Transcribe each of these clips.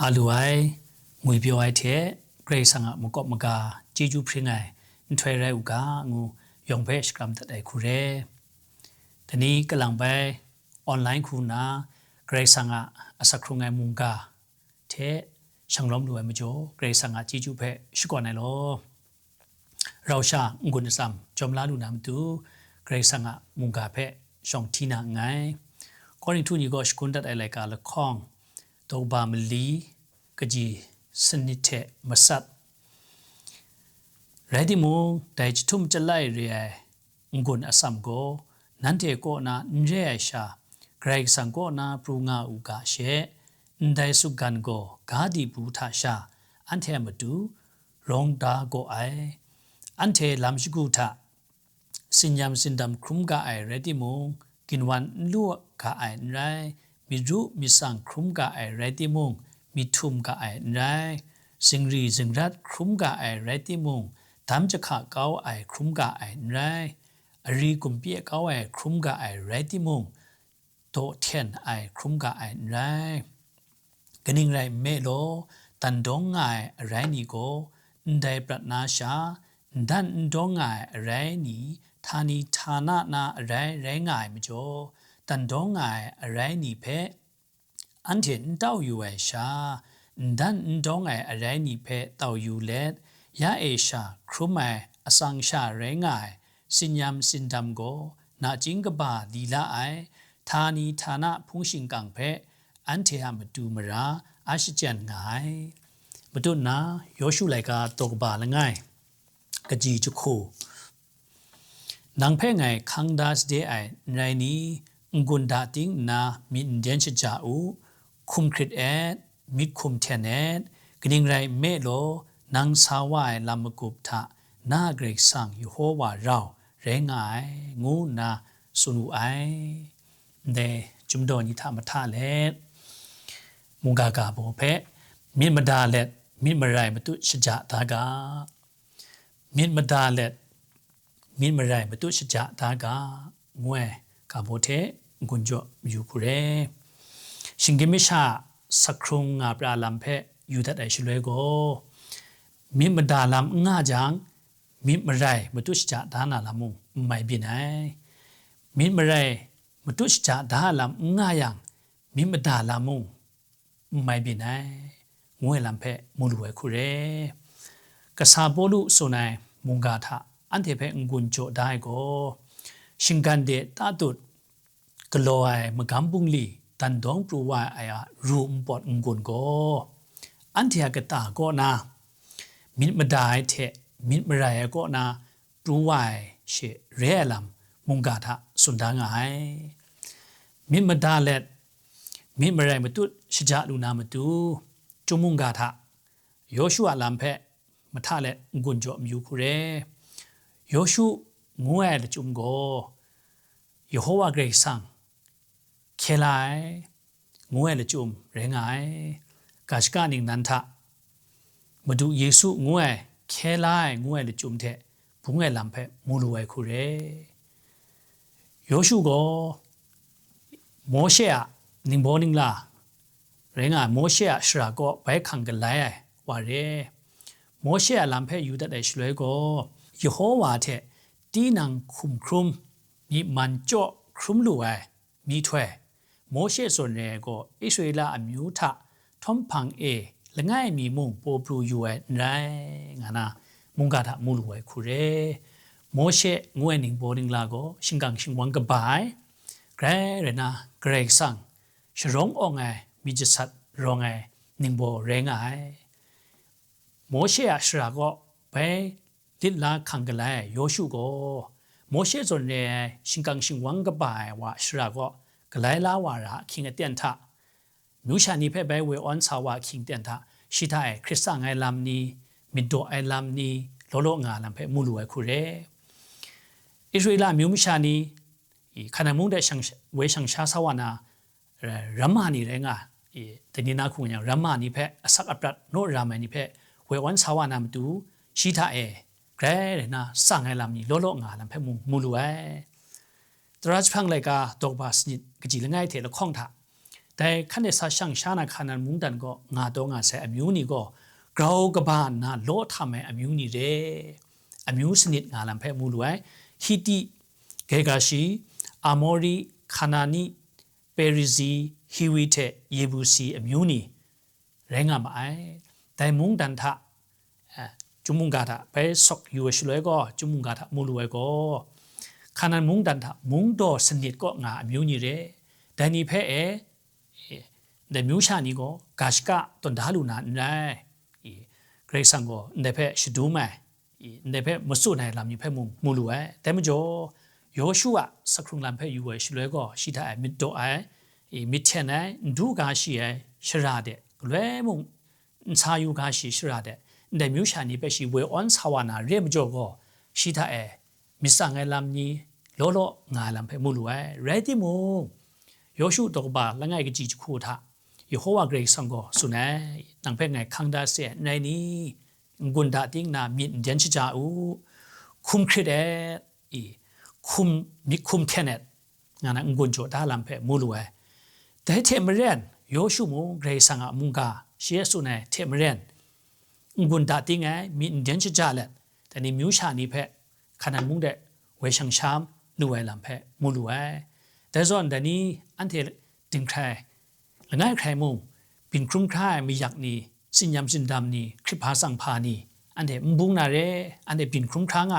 อาลูไอมวยเปียวไอเทเกรซังะมกอบมกาจีจูพริงไงนทวยไรอุกางูยองเพชกรัมตัดไอคูเรทีนี้กำลังไปออนไลน์คูนาเกรซังะอสักครุงไงมุงกาเทช่างล้อมดูไอมจ่อเกรซังะจีจูเพชก่อนไอโลเราชางุนซัมจอมลาลูนามตูเกรซังะมุงกาเพช่องทีนาไงก่อนที่ทุนยี่ก็สกุลตัดไอรายการละข้องตัวบามลีกจีสนิทเทมาสัตไรที่มูแต่จะทุ่มจะไล่เรียงุนอสัมโกนั่นเทโกนาเรียชาใครสังโกนาปรุงาอุกาเชได้สุกันโกกาดีบูทาชาอันเทมาดูรองดาโกไออันเทลำสกุทาสินยามสินดำครุมกาไอไรที่มูกินวันลวกกาไอไรมีรูมีสังครุมกาไอไรที่มูมีทุ่มกาไอไรสิงรีสิงรัดครุมกาไอไรที่มูทำจะขาเก้าไอครุมกาไอไรอรีกุมเปียเก้าไอครุมกาไอไรที่มูโตเทียนไอครุมกาไอไรกันยังไรเมโลตันดงไอไรนี่โกได้ปรารถนาชาดันดงไอไรนี่ทานีทานานาไรไรงายมจ่อตันดงไอไรนี่เพอันเห็นเต้าอยู่ไอชาดันดงไอไรนี่เพเต้าอยู่เล็ดยาเอชาครุมไออสังชาไรงายสินยามสินดำโกนาจิงกบาดีละไอทานีทานะพุงชิงกังเพอันเทียมดูมราอาชิจันไงมาดูนะโยชูไลกาตกบาละไงกจีจุคูนางเพ่งไงคังดาสเดไอไรนี้งุนดาติงนามีอินเดียนชจาอูคุมคริตแอดมีคุมเทนแอดกนิ่งไรเมโลนางสาวายลำมกุบทะนาเกรกสังยูโฮวาเราเรงไองูนาสุนุไอเดจุมโดนิธามาธาเล็ดมุงกากาโบเพมิดมาดาเล็ดมิดมาไรมาตุชจาตากามิดมาดาเล็ดมิดมาไรมาตุชจาตากางวยกาโบเทกุญจอยู่คุเรชิงกิมิชาสักครุงงาปราลัมเพอยู่ทัดไอชิเลโกมิดมาดาลัมง่าจังมิดมาไรมาตุชจาดานาลามุงไม่บินไอมิดมาไรมาตุชจาดาลัมง่ายังมิดมาดาลามุงไม่บินไองวยลัมเพมูลวยคุเรกษาโบลุโซนายมุงกาทะอันเทเพงกุญโจได้โกชิงกันเดตาตุดกลอยมกำบุงลีตันดองปรูวายไอรูมปอดงกุนโกอันเทียกตาโกนามิดมาได้เทมิดมาไรโกนาปรูวายเชเรลัมมุงกาทะสุนดางไอมิดมาดาเล็ดมิดมาไรมาตุชจาลูนามาตุจุมุงกาทะโยชูอาลัมเพมาท่าเล็ดงกุนโจมยูคุเรโยชูงวยเดจุมโกยโฮวาเกรซังเคลายงวยเดจุมเรงไงกาชกานิงนันทะมาดูเยซูงวยเคลายงวยเดจุมเทบุงเอลัมเพมูลูไอคุเรโยชูโกโมเชอะนิงโบนิงลาเรงไงโมเชอะชราโกไปขังกันไลวาเรโมเชอะลัมเพยูดัดไอชลวยโกยโฮวาเทตีนังคุมครุมมีมันโจครุมลูไอมีถ้วยโมเชส่วนเรโกอิสราเอลอมิวทะทอมพังเอละง่ายมีมุงโปปลูยูไอไรงานามุงกาทะมูลูไอคุเรโมเชงวยนิงโบนิงลาโกชิงกังชิงวังกบายแกรเรนาเกรกซังชร้ององไอมีจสัดรองไอนิงโบเรงไอโมเชอะชราโกไปลิลาขังกันไลโยชูโกโมเชส่วนเรชิงกังชิงวังกบายวะชราโกกไลลาวาระคิงเตียนทะมิวชานีเพไปเวออนสาวะคิงเตียนทะชิตาไอคริสตังไอลัมนีมิดโดไอลัมนีโลโลงาลัมเพมูลูไอคุเรอิสราเอลมิวมิชานีขณะมุงได้ชังเวชังชาสวานารัมมานีเรงาแต่นี่นาคุญยังรัมมานีเพอสักอัปรัดโนรามานีเพเวออนสาวานามตูชิตาเอแกรเรนาสั่งให้ลำนี้โลโลงาลำเพมูลูไอตราชพังเลยกาตกบาสนิดกจีละง่ายเถละข้องถะ แต่ขั้นในซาช่างชานาขานันมุงดันก็งาตัวงาใส่อมิวนี่ก็กราวกบ้านนะโลทำให้อมิวนี่เร่อมิวสนิทงาลำเพมูลไว้ฮิติเกกาชีอามอรีคานานีเปริซีฮิวิเทเยบูซีอมิวนี่แรงงามไอแต่มุงดันทะจุมุงกาทะไปสกอยู่ช่วยก็จุมุงกาทะมูลไว้ก็ขานันมุงดันทะมุงโดสนิทก็งาอมิวนี่เร่แต่นี่เพแต่มิวชานี่ก็กาชกะต้นดาลูนานได้เกรซังก็ในเพชดูไหมในเพมุสุในลำนี้เพมูลูเอแต่ไม่จ่อโยชูอะสักครู่ลำเพอยู่เฉลยก็ชิดามิดโตไอมิดเชนไอดูกาชีไอชราเดเรื่มุงชายูกาชีชราเดแต่มิวชานี่เพชิเวออนสาวนาเรียมจ่อก็ชิดามิสังไอลำนี้โลโลงาลำเพมูลูเอเรติมุงโยชูตกบาละไงก็จีจคูท่ายโฮวาเกรซังก็สุนัยนังเพงไงคังดาเสียในนี้กุนดาติ้งนามีเดียนชิจาอูคุมคริเดอีคุมมีคุมเทเนตงานกุนโจดาลัมเพมูลูเอแต่เทมเรนโยชูมูเกรซังอามุงกาเชียสุนัยเทมเรนกุนดาติ้งไงมีเดียนชิจาเลตแต่นี่มิวชานีเพขนาดมุงเดเวชังชามลูเอลัมเพมูลูเอแต่ส่วนแต่นี้อันเทติงใครและง่ายใครมุงเป็นครุ่งคร่ายมีอยากนี่สินยำสินดำนี่คลิปหาสังพานี่อันเดมบุงนาเรอันเดเป็นครุ่งคร่างไง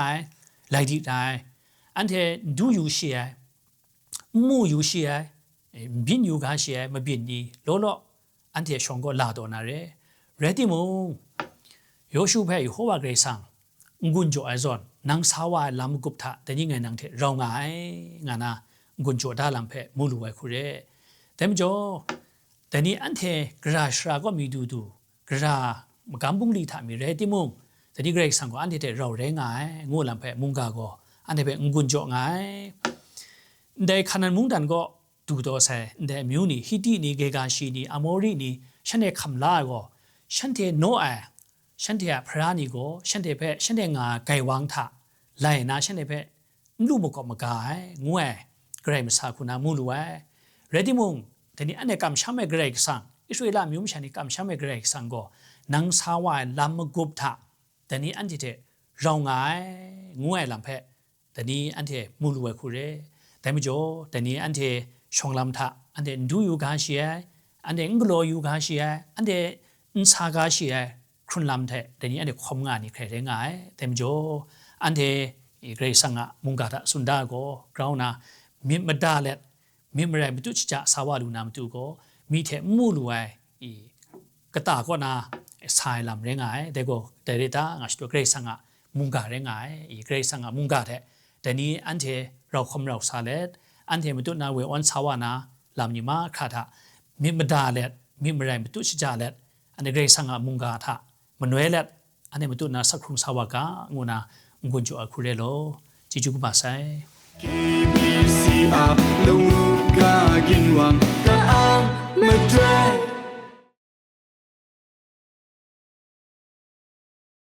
ไหลดีได้อันเดดูอยู่เชียมูอยู่เชียบินอยู่กาเชียมาบินนี่โลโลอันเดชงก็ลาโดนาเรเรติมุงโยชูเพย์โฮวาเกรซังกุนโจไอซอนนางสาวาลำกุบทะแต่นี่ไงนางเทเราไงงานากุนโจดาลัมเพมูลูไอคุเรแต่มจ่อแต่นี่อันเทกระชราก็มีดูกระมกำบุงลีถามีเรติมุงแต่นี่เกรกสังก็อันเทเราเรงไงงูลำเพมุงกาก็อันเทเป็นกุนโจไงได้ขนาดมุงดันก็ดูตัวใส่ได้มิวนี่ฮิตินี่เกกาชีนี่อามอรีนี่ฉันเทคำลาก็ฉันเทโนไอฉันเทพระนี่ก็ฉันเทเพฉันเทงาไกวังทะไลนะฉันเทเพลูกมกมกายงูเอเกรมสาคุณามูลูเอเรติมุงแต่นี่อันเนกำช้ำเมเกรกสังอิสราเอลมิวมชันนี่กำช้ำเมเกรกสังก็นังสาวายลำกุบทะแต่นี่อันที่เทเราไงงูไอลำเพแต่นี่อันที่มูลูเอคุเรแต่ไม่จ่อแต่นี่อันที่ชงลำทะอันที่ดูอยู่กาเชียอันที่กลัวอยู่กาเชียอันที่สากาเชียครุ่นลำเทแต่นี่อันที่ความงานนี่ใครได้ไงแต่ไม่จ่ออันที่เกรกสังอะมุงกาตะสุนดาก็กราวนามิมดาเล็ดมิมไรมิตุจิจาสาวาลูนามตุก็มีเทมูลูไอกระตาก็นาสายลำเรงไงแต่ก็แต่เรตางาสตัวเกรซังอะมุงกาเรงไงเกรซังอะมุงกาเทแต่นี้อันเทเราคมเราซาเลตอันเทมิตุนาเวออนสาวานาลำนิมาคาทะมิมดาเล็ดมิมไรมิตุจิจาเล็ดอันเกรซังอะมุงกาทะมันเวเล็ดอันเทมิตุนาสักครุงสาวากางูนากุนจูอะคุเรโลจิจุกบาไซKBC 啊，路嘎金王，嘎啊，没追。